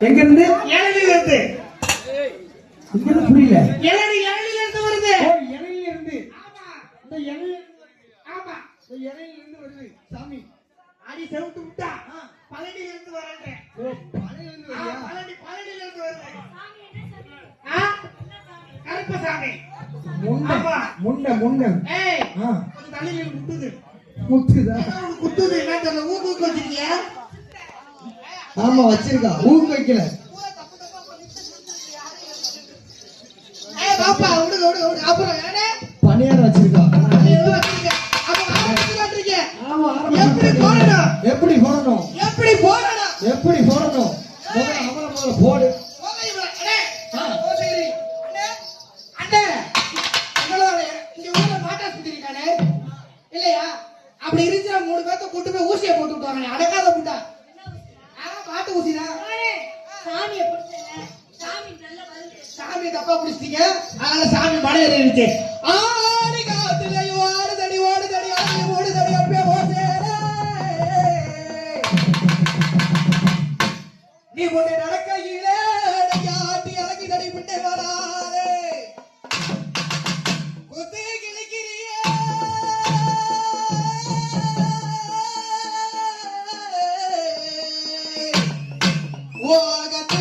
எங்க இருந்து? இளநில இருந்து. எங்க இருந்து புரியல? இளநில இருந்து வருது. ஓ இளநில இருந்து. ஆமா. இந்த இளநில இருந்து வருது. ஆமா. இந்த இளநில இருந்து வருது. சாமி. அடி செவுட்டு விட்டா. பழனில இருந்து வரேன். ஓ பழனில இருந்து வரியா? பழனில இருந்து வருது. சாமி என்ன சாமி? கருப்பசாமி. முன்ன முன்ன. ஏய். கொஞ்சம் தலையில முட்டுது. முட்டுதா? குத்துது என்ன தெரியல. ஊக்கு வச்சிருக்கியா? ஆமா வச்சிருக்கா. ஊக்கு வைக்கல. ஏய் பாப்பா விடு அப்புறம் ஏனே பணியார வச்சிருக்கா. ஏதோ வச்சிருக்க. அப்ப ஆரம்பிச்சு காட்றீங்க. ஆமா எப்படி போடணும்? எப்படி போடணும்? எப்படி போடணும்? எப்படி போடணும்? முதல்ல போடு. இல்லையா அப்படி இருக்கிற 3 பேர்த்த கூட்டு போய் ஊசியை போட்டு விட்டாங்க. அடக்காத புட்டா மாட்டு ஊசிதான். சாமி தப்பா பிடிச்சிட்டீங்க. அதனால சாமி மழை ஏறிடுச்சு. ஆடி காத்துல ஓடுதடி ஓடுதடி ஆடி ஓடுதடி அப்படியே ஓசேரே. நீ முன்னே நடக்கையிலே ஆட்டி அழகி தடி பின்னே வராதே. குத்தி கிழிக்கிறியே ஓகத்து